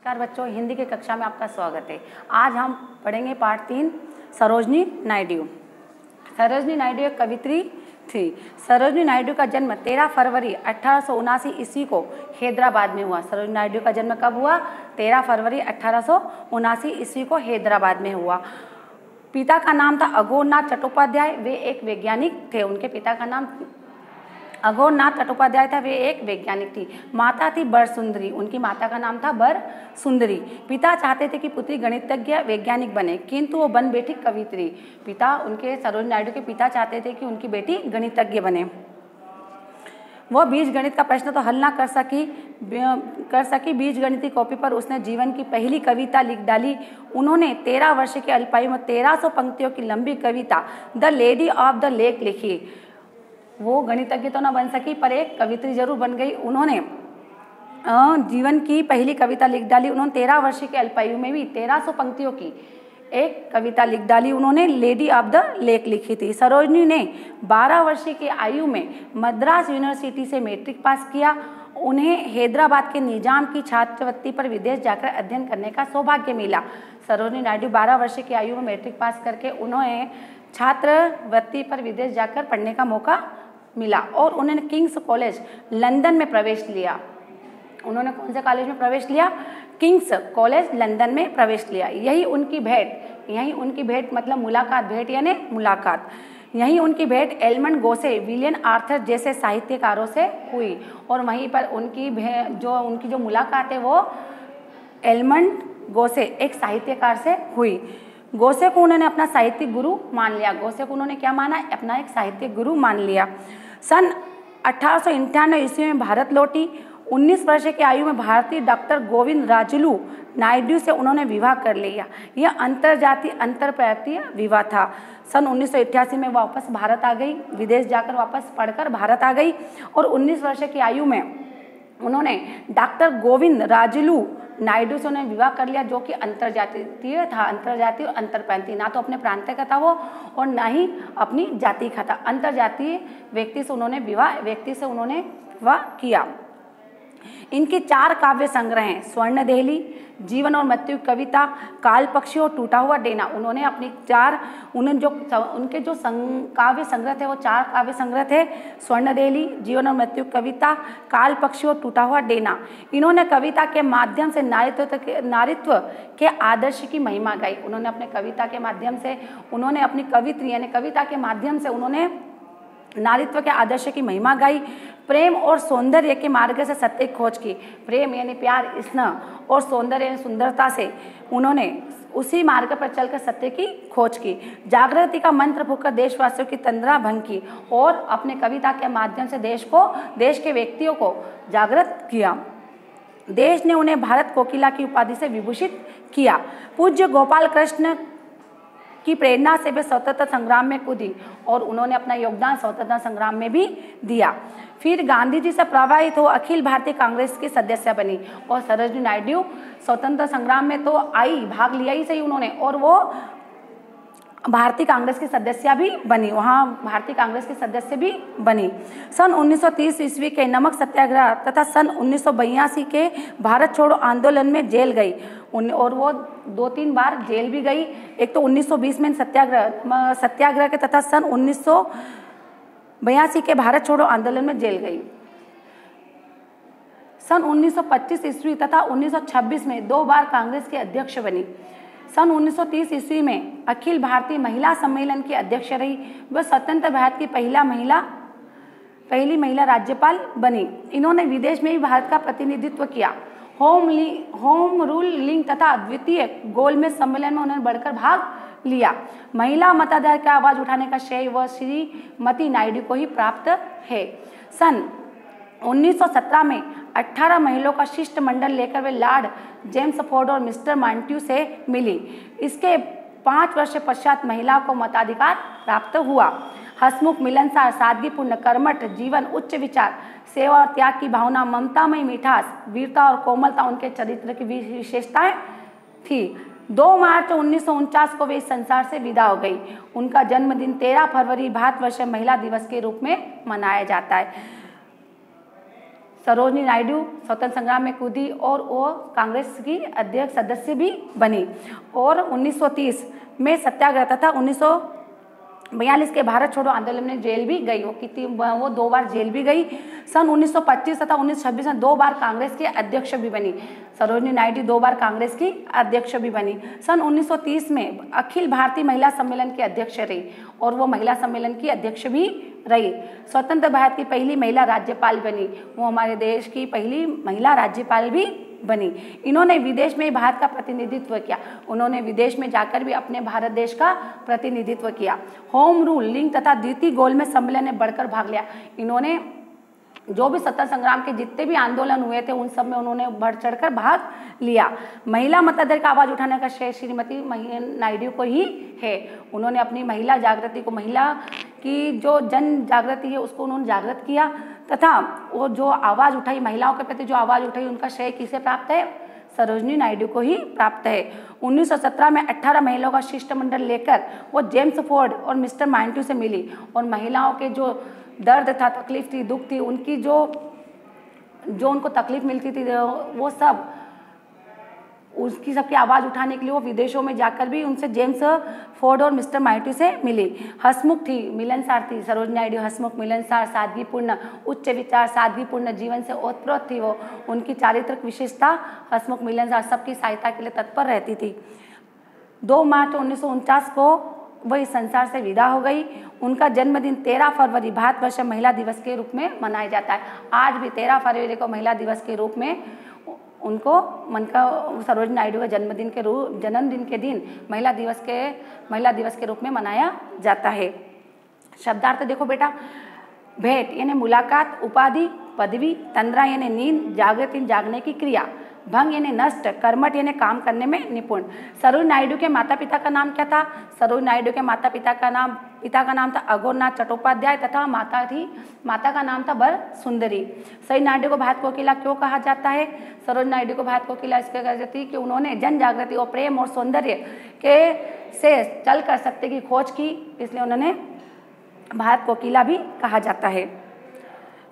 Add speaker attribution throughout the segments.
Speaker 1: नमस्कार बच्चों, हिंदी की कक्षा में आपका स्वागत है। आज हम पढ़ेंगे पाठ 3 सरोजनी नायडू। सरोजनी नायडू एक कवित्री थी। सरोजनी नायडू का जन्म 13 फरवरी 1879 ईस्वी को हैदराबाद में हुआ। सरोजनी नायडू का जन्म कब हुआ? 13 फरवरी 1879 ईस्वी को हैदराबाद में हुआ। पिता का नाम था अघोरनाथ चट्टोपाध्याय, वे एक वैज्ञानिक थे। उनके पिता का नाम अघोरनाथ चट्टोपाध्याय था, वे एक वैज्ञानिक थी। माता थी बर सुंदरी, उनकी माता का नाम था बर सुंदरी। पिता चाहते थे कि पुत्री गणितज्ञ वैज्ञानिक बने, किंतु वो बन बैठी कवित्री। पिता उनके सरोजनी नायडू के पिता चाहते थे कि उनकी बेटी गणितज्ञ बने। वह बीज गणित का प्रश्न तो हल ना कर सकी। बीज गणित कॉपी पर उसने जीवन की पहली कविता लिख डाली। उन्होंने 13 वर्ष की अल्पायु में 1300 पंक्तियों की लंबी कविता The Lady of the Lake लिखी। वो गणितज्ञ तो ना बन सकी पर एक कवित्री जरूर बन गई। उन्होंने जीवन की पहली कविता लिख डाली। उन्होंने 13 वर्ष की अल्पायु में भी 1300 पंक्तियों की एक कविता लिख डाली। उन्होंने लेडी ऑफ द लेक लिखी थी। सरोजनी ने 12 वर्ष की आयु में मद्रास यूनिवर्सिटी से मैट्रिक पास किया। उन्हें हैदराबाद के निजाम की छात्रवृत्ति पर विदेश जाकर अध्ययन करने का सौभाग्य मिला। सरोजनी नायडू 12 वर्ष की आयु में मैट्रिक पास करके उन्हें छात्रवृत्ति पर विदेश जाकर पढ़ने का मौका मिला और उन्होंने किंग्स कॉलेज लंदन में प्रवेश लिया। उन्होंने कौन से कॉलेज में प्रवेश लिया? किंग्स कॉलेज लंदन में प्रवेश लिया। यही उनकी भेंट मतलब मुलाकात, भेंट यानी मुलाकात। यही उनकी भेंट एडमंड गोसे, विलियम आर्थर जैसे साहित्यकारों से हुई और वहीं पर उनकी जो मुलाकात है वो एडमंड गोसे एक साहित्यकार से हुई। गोसे को उन्होंने अपना साहित्यिक गुरु मान लिया। गोसे को उन्होंने क्या माना? अपना एक साहित्यिक गुरु मान लिया। सन 1898 ईस्वी में भारत लौटी। 19 वर्ष की आयु में भारतीय डॉक्टर गोविंद राजुलू नायडू से उन्होंने विवाह कर लिया। यह अंतरप्रांतीय विवाह था। सन 1988 में वापस भारत आ गई, विदेश जाकर वापस पढ़कर भारत आ गई और 19 वर्ष की आयु में उन्होंने डॉक्टर गोविंद राजुलू नायडू से उन्होंने विवाह कर लिया, जो कि अंतरजातीय था। अंतरजातीय और अंतरप्रांतीय, ना तो अपने प्रांत का था वो और ना ही अपनी जाति का था। अंतरजातीय व्यक्ति से उन्होंने विवाह किया। इनके 4 काव्य संग्रह हैं: स्वर्ण देहली, जीवन और मृत्यु कविता, काल पक्षी और टूटा हुआ डेना। उन्होंने उनके जो काव्य संग्रह थे वो 4 काव्य संग्रह थे: स्वर्ण देहली, जीवन और मृत्यु कविता, काल पक्षी और टूटा हुआ डेना। इन्होंने कविता के माध्यम से नारीत्व के आदर्श की महिमा गाई। उन्होंने अपने कविता के माध्यम से उन्होंने अपनी कवित्री यानी कविता के माध्यम से उन्होंने नारीत्व के आदर्श की महिमा गाई। प्रेम और सौंदर्य के मार्ग से सत्य की खोज की। प्रेम यानी प्यार, स्नेह और सौंदर्य यानी सुंदरता से उन्होंने उसी मार्ग पर चलकर सत्य की खोज की। जागृति का मंत्र फूंककर देशवासियों की तंद्रा भंग की और अपने कविता के माध्यम से देश के व्यक्तियों को जागृत किया। देश ने उन्हें भारत कोकिला की उपाधि से विभूषित किया। पूज्य गोपाल कृष्ण की प्रेरणा से वे स्वतंत्रता संग्राम में कूदी और उन्होंने अपना योगदान स्वतंत्रता संग्राम में भी दिया। फिर गांधी जी से प्रभावित हो अखिल भारतीय कांग्रेस की सदस्य बनी और सरोजनी नायडू स्वतंत्रता संग्राम में तो भाग लिया ही सही उन्होंने, और वो भारतीय कांग्रेस की सदस्य भी बनी, सन 1930 ईस्वी के नमक सत्याग्रह तथा सन 1982 के भारत छोड़ो आंदोलन में जेल गई और वो 2-3 बार जेल भी गई। एक तो 1920 में सत्याग्रह के तथा सन 1982 के भारत छोड़ो आंदोलन में जेल गई। सन 1925 ईस्वी तथा 1926 में 2 बार कांग्रेस के अध्यक्ष बनी। सन 1930 ईस्वी में अखिल भारतीय महिला सम्मेलन की अध्यक्ष रही। वह स्वतंत्र भारत की पहली महिला राज्यपाल बनी। इन्होंने विदेश में भी भारत का प्रतिनिधित्व किया। होम रूल लिंग तथा अद्वितीय गोलमेज सम्मेलन में उन्होंने बढ़कर भाग लिया। महिला मताधिकार की आवाज उठाने का श्रेय वह श्रीमती नायडू को ही प्राप्त है। सन 1917 में 18 महिलाओं का शिष्टमंडल लेकर वे लॉर्ड जेम्स फोर्ड और मिस्टर मॉन्टेग्यू से मिली। इसके 5 वर्ष पश्चात महिलाओं को मताधिकार प्राप्त हुआ। हसमुख, मिलनसार, सादगीपूर्ण, कर्मठ जीवन, उच्च विचार, सेवा और त्याग की भावना, ममतामयी मिठास, वीरता और कोमलता उनके चरित्र की विशेषताएं थी। 2 मार्च 1949 को वे इस संसार से विदा हो गई। उनका जन्मदिन 13 फरवरी भारतवर्ष महिला दिवस के रूप में मनाया जाता है। सरोजनी नायडू स्वतंत्र संग्राम में कूदी और वो कांग्रेस की अध्यक्ष सदस्य भी बनी और 1930 में सत्याग्रह तथा 1942 के भारत छोड़ो आंदोलन में जेल भी गई। वो 2 बार जेल भी गई। सन 1925 तथा 1926 में 2 बार कांग्रेस के अध्यक्ष भी बनी। सरोजनी नायडू 2 बार कांग्रेस की अध्यक्ष भी बनी। सन 1930 में अखिल भारतीय महिला सम्मेलन की अध्यक्ष रही और वो महिला सम्मेलन की अध्यक्ष भी रही। स्वतंत्र भारत की पहली महिला राज्यपाल बनी। वो हमारे देश की पहली महिला राज्यपाल भी बनी। इन्होंने विदेश में भारत का प्रतिनिधित्व किया। उन्होंने विदेश में जाकर भी अपने भारत देश का प्रतिनिधित्व किया। होम रूल, लिंग तथा द्वितीय गोल में सम्मेलन में बढ़कर भाग लिया। इन्होंने जो भी स्वतंत्र संग्राम के जितने भी आंदोलन हुए थे उन सब में उन्होंने बढ़ चढ़कर भाग लिया। महिला मताधिकार का आवाज उठाने का श्रेय श्रीमती नायडू को ही है। उन्होंने अपनी महिला जागृति को, महिला की जो जन जागृति है उसको उन्होंने जागृत किया तथा वो जो आवाज उठाई, महिलाओं के प्रति जो आवाज उठाई, उनका श्रेय किसे प्राप्त है? सरोजनी नायडू को ही प्राप्त है। 1917 में 18 महिलाओं का शिष्टमंडल लेकर वो जेम्स फोर्ड और मिस्टर माइंटू से मिली और महिलाओं के जो दर्द था, तकलीफ थी, दुख थी, उनकी जो उनको तकलीफ मिलती थी वो सब उसकी सबकी आवाज़ उठाने के लिए वो विदेशों में जाकर भी उनसे जेम्स फोर्ड और मिस्टर माइंटू से मिली। हंसमुख थी, मिलनसार थी। सरोजनी नायडू हंसमुख, मिलनसार, सादगीपूर्ण, उच्च विचार, सादगीपूर्ण जीवन से ओतप्रोत थी। वो उनकी चारित्रिक विशेषता हंसमुख, मिलनसार, सबकी सहायता के लिए तत्पर रहती थी। 2 मार्च 1949 को वह इस संसार से विदा हो गई। उनका जन्मदिन 13 फरवरी भारतवर्ष महिला दिवस के रूप में मनाया जाता है। आज भी 13 फरवरी को महिला दिवस के रूप में उनको सरोजनी नायडू के जन्मदिन के दिन महिला दिवस के रूप में मनाया जाता है। शब्दार्थ देखो बेटा, भेंट यानी मुलाकात, उपाधि, पदवी, तंद्रा यानी नींद, जागृति जागने की क्रिया, भंग यानी नष्ट, कर्मठ यानी काम करने में निपुण। सरोजनी नायडू के माता पिता का नाम क्या था? सरोजनी नायडू के पिता का नाम था अघोरनाथ चट्टोपाध्याय तथा माता का नाम था बर सुंदरी। सरोजनी नायडू को भारत कोकिला क्यों कहा जाता है? सरोजनी नायडू को भारत कोकिला इसलिए कहा जाती है कि उन्होंने जन जागृति और प्रेम और सौंदर्य से चल कर सत्य की खोज की, इसलिए उन्होंने भारत कोकिला भी कहा जाता है।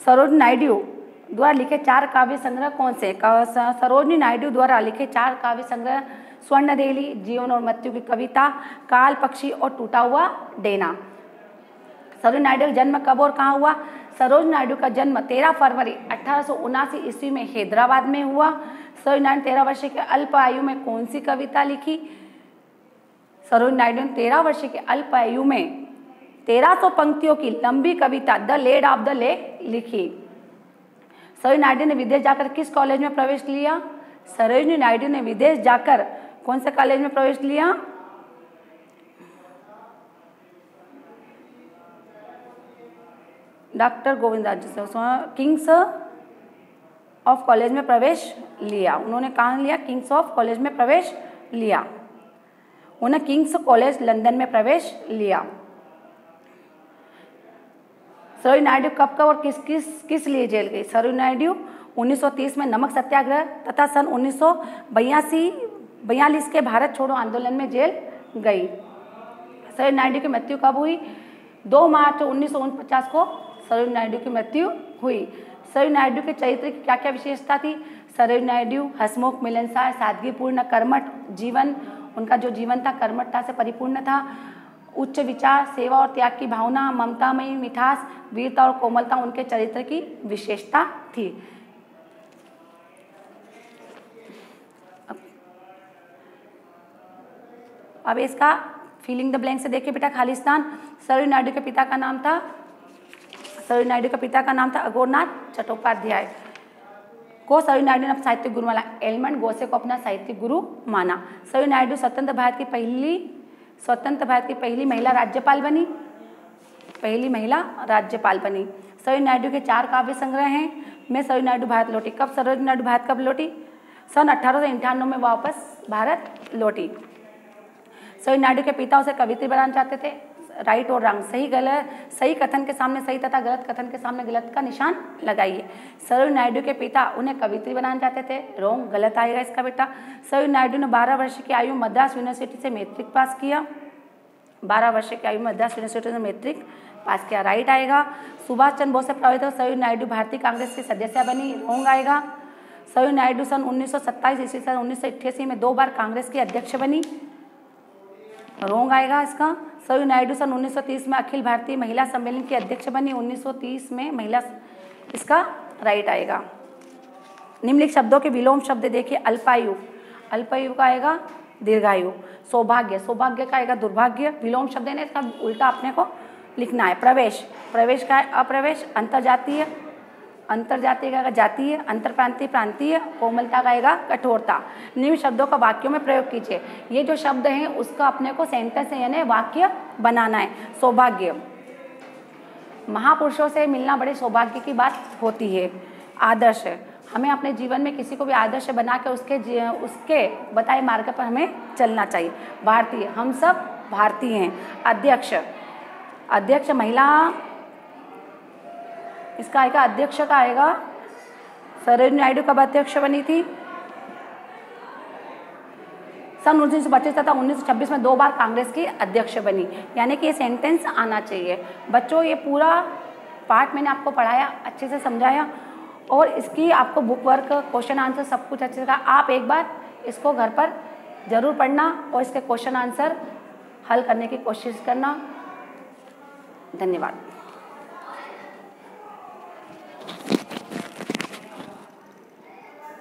Speaker 1: सरोजनी नायडू द्वारा लिखे 4 काव्य संग्रह कौन से? सरोजनी नायडू द्वारा लिखे 4 काव्य संग्रह स्वर्णदेली, जीवन और मृत्यु की कविता, काल पक्षी और टूटा हुआ डेना। सरोजनी नायडू का जन्म कब और कहाँ हुआ? सरोजनी नायडू का जन्म 13 फरवरी 1879 ईस्वी में हैदराबाद में हुआ। सरोजनी नायडू 13 वर्ष के अल्प आयु में कौन सी कविता लिखी? सरोजनी नायडू ने 13 वर्ष के अल्प आयु में 1300 पंक्तियों की लंबी कविता The Lady of the Lake लिखी। सरोजनी नायडू ने विदेश जाकर किस कॉलेज में प्रवेश लिया? सरोजनी नायडू ने विदेश जाकर कौन से कॉलेज में प्रवेश लिया? Doctor Govind Kings of college में प्रवेश लिया। उन्होंने कहाँ लिया? किंग्स ऑफ कॉलेज में प्रवेश लिया। उन्होंने किंग्स कॉलेज लंदन में प्रवेश लिया। सरोजनी नायडू कब और किस लिए जेल गई? सरोजनी नायडू 1930 में नमक सत्याग्रह तथा सन 1942 के भारत छोड़ो आंदोलन में जेल गई। सरोजनी नायडू की मृत्यु कब हुई? 2 मार्च 1949 को सरोजनी नायडू की मृत्यु हुई। सरोजनी नायडू के चरित्र की क्या क्या विशेषता थी? सरोजनी नायडू हंसमुख, मिलनसार, सादगीपूर्ण, कर्मठ जीवन, उनका जो जीवन था कर्मठता से परिपूर्ण था। उच्च विचार, सेवा और त्याग की भावना, ममतामयी मिठास, वीरता और कोमलता उनके चरित्र की विशेषता थी। अब इसका फिलिंग द ब्लैंक से देखिए बेटा, खालिस्तान। सरोजनी नायडू के पिता का नाम था अघोरनाथ चट्टोपाध्याय को सरोजनी नायडू ने अपना साहित्यिक गुरु माना। एडमंड गोसे को अपना साहित्यिक गुरु माना। सरोजनी नायडू स्वतंत्र भारत की पहली महिला राज्यपाल बनी। सरोजनी नायडू के 4 काव्य संग्रह हैं। मैं सरोजनी नायडू भारत लौटी। कब सरोजनी नायडू भारत कब लौटी? सन 1898 में वापस भारत लौटी। सरोजनी नायडू के पिता उसे कवित्री बनाना चाहते थे। राइट और रॉन्ग, सही कथन के सामने सही तथा गलत कथन के सामने गलत का निशान लगाइए। सरोजनी नायडू के पिता उन्हें कवित्री बनाना चाहते थे। रॉन्ग, गलत आएगा इसका बेटा। सरोजनी नायडू ने 12 वर्ष की आयु मद्रास यूनिवर्सिटी से मैट्रिक पास किया। 12 वर्ष की आयु में मद्रास यूनिवर्सिटी से मैट्रिक पास किया, राइट आएगा। सुभाष चंद्र बोस से प्रभावित होकर सरोजिनी नायडू भारतीय कांग्रेस की सदस्य बनी, रॉन्ग आएगा। सरोजिनी नायडू सन 1927 ईस्वी से 1988 में 2 बार कांग्रेस की अध्यक्ष बनी, रॉन्ग आएगा इसका। सरोजिनी नायडू सन 1930 में अखिल भारतीय महिला सम्मेलन की अध्यक्ष बनी, 1930 में महिला, इसका राइट आएगा। निम्नलिखित शब्दों के विलोम शब्द देखिए, अल्पायु, अल्पायु का आएगा दीर्घायु। सौभाग्य, सौभाग्य का आएगा दुर्भाग्य। विलोम शब्द है ना, इसका उल्टा अपने को लिखना है। प्रवेश, प्रवेश का है अप्रवेश। अंतर्जातीय, अंतर्जातीय का आएगा जातीय। अंतरप्रांतीय प्रांतीय। कोमलता का आएगा कठोरता। निम्न शब्दों का वाक्यों में प्रयोग कीजिए। ये जो शब्द हैं उसका अपने को सेंटेंस यानी वाक्य बनाना है। सौभाग्य, महापुरुषों से मिलना बड़े सौभाग्य की बात होती है। आदर्श, हमें अपने जीवन में किसी को भी आदर्श बना के उसके बताए मार्ग पर हमें चलना चाहिए। भारतीय, हम सब भारतीय हैं। अध्यक्ष, अध्यक्ष महिला, इसका आएगा अध्यक्ष का आएगा, सरोजिनी नायडू कब अध्यक्ष बनी थी? सन 1925 तथा 1926 में 2 बार कांग्रेस की अध्यक्ष बनी। यानी कि ये सेंटेंस आना चाहिए। बच्चों ये पूरा पार्ट मैंने आपको पढ़ाया, अच्छे से समझाया और इसकी आपको बुक वर्क, क्वेश्चन आंसर सब कुछ अच्छे से कहा। आप एक बार इसको घर पर ज़रूर पढ़ना और इसके क्वेश्चन आंसर हल करने की कोशिश करना। धन्यवाद।